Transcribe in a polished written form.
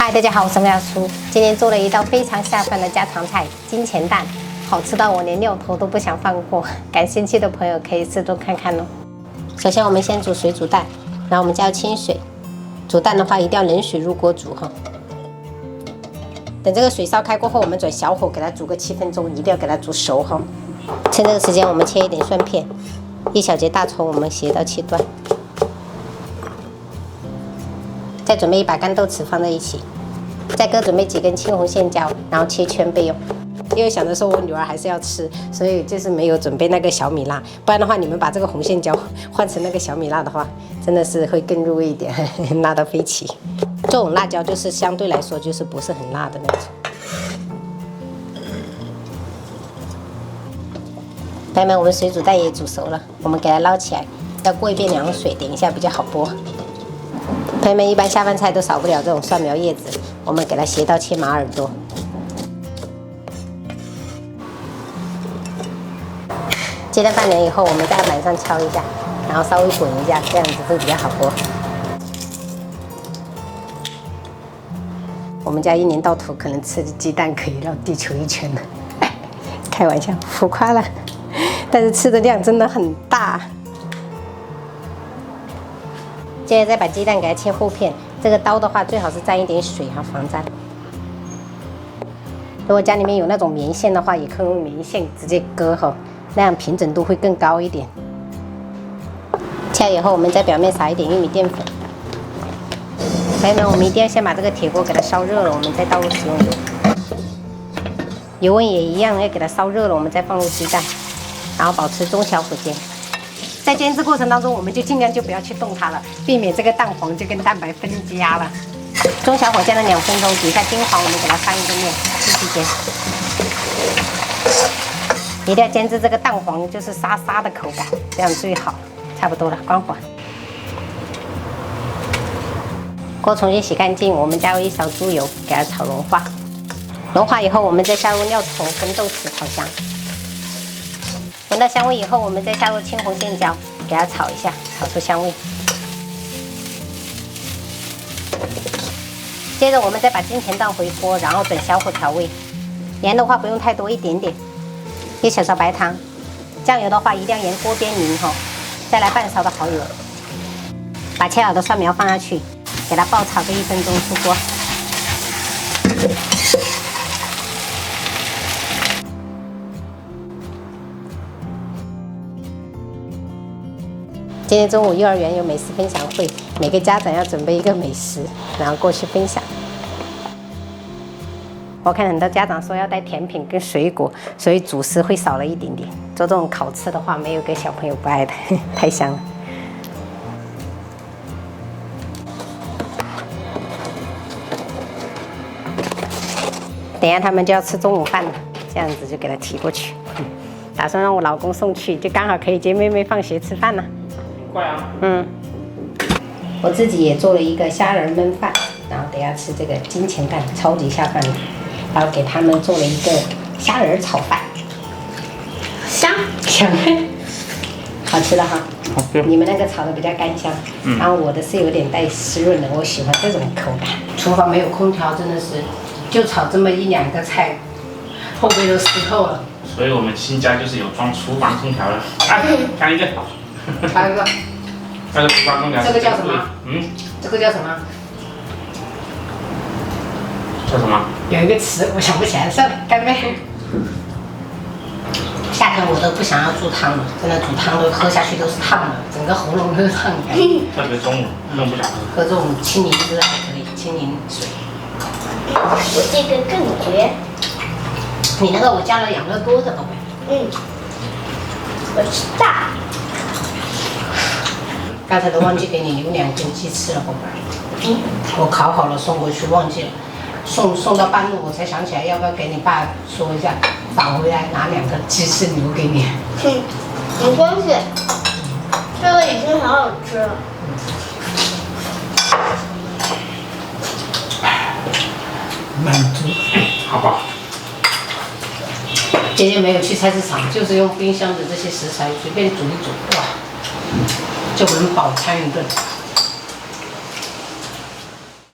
嗨，大家好，我是廖叔。今天做了一道非常下饭的家常菜——金钱蛋，好吃到我连料头都不想放过。感兴趣的朋友可以试做看看哦。首先，我们先煮水煮蛋，然后我们加入清水。煮蛋的话，一定要冷水入锅煮哈。等这个水烧开过后，我们转小火给它煮个7分钟，一定要给它煮熟哈。趁这个时间，我们切一点蒜片，1小节大葱，我们斜刀切断。再准备1把干豆豉放在一起，再各准备几根青红线椒，然后切圈备用。因为想着说我女儿还是要吃，所以就是没有准备那个小米辣，不然的话，你们把这个红线椒换成那个小米辣的话，真的是会更入味一点，辣到飞起。这种辣椒就是相对来说就是不是很辣的那种。朋友们，我们水煮蛋也煮熟了，我们给它捞起来，要过一遍凉水，等一下比较好剥。朋友们，一般下饭菜都少不了这种蒜苗叶子，我们给它斜刀切马耳朵。鸡蛋拌凉以后，我们在案板上敲一下，然后稍微滚一下，这样子会比较好剥。我们家1年到头可能吃的鸡蛋可以绕地球1圈了，开玩笑，浮夸了，但是吃的量真的很大。接着再把鸡蛋给它切厚片，这个刀的话最好是沾一点水哈，防粘。如果家里面有那种棉线的话，也可以用棉线直接割哈，那样平整度会更高一点。切以后，我们在表面撒一点玉米淀粉。朋友们，我们一定要先把这个铁锅给它烧热了，我们再倒入食用油。油温也一样，要给它烧热了，我们再放入鸡蛋，然后保持中小火煎。在煎制过程当中，我们就尽量就不要去动它了，避免这个蛋黄就跟蛋白分家了。中小火煎了2分钟，底下金黄，我们给它翻一个面，继续煎。一定要煎至这个蛋黄就是沙沙的口感，这样最好。差不多了，关火。锅重新洗干净，我们加入1勺猪油，给它炒融化。融化以后，我们再下入料头跟豆豉炒香。闻到香味以后，我们再下入青红线椒，给它炒一下，炒出香味。接着我们再把金钱蛋回锅，然后转小火调味。盐的话不用太多，一点点。1小勺白糖，酱油的话一定要沿锅边淋哈。再来半勺的蚝油，把切好的蒜苗放下去，给它爆炒个1分钟出锅。今天中午幼儿园有美食分享会，每个家长要准备一个美食，然后过去分享。我看很多家长说要带甜品跟水果，所以主食会少了一点点。做这种烤翅的话，没有给小朋友不爱的，太香了。等一下他们就要吃中午饭了，这样子就给他提过去。打算让我老公送去，就刚好可以接妹妹放学吃饭了。快啊！我自己也做了一个虾仁焖饭，然后等一下吃这个金钱蛋，超级下饭的。然后给他们做了一个虾仁炒饭，香，好吃的哈。你们那个炒的比较干香，然后我的是有点带湿润的，我喜欢这种口感。厨房没有空调，真的是就炒这么1、2个菜，后背都湿透了。所以我们新家就是有装厨房空调的。来，看一个。还有一个。那个厨房空调。这个叫什么？这个叫什么？叫什么？有一个词我想不起来，算了，干杯。夏天我都不想要煮汤了，真的煮汤都喝下去都是烫的，整个喉咙都是烫的。特别中午更不想喝这种青柠汁还可以，青柠水。我这个更绝。你那个我加了养乐多的宝贝。我是大。刚才都忘记给你留2根鸡翅了，宝贝。我烤好了送过去，忘记了。送到半路我才想起来，要不要给你爸说一下，返回来拿2个鸡翅留给你。没关系，这个已经很好吃了。满足。好饱。今天没有去菜市场，就是用冰箱的这些食材随便煮一煮，哇，就能饱餐一顿。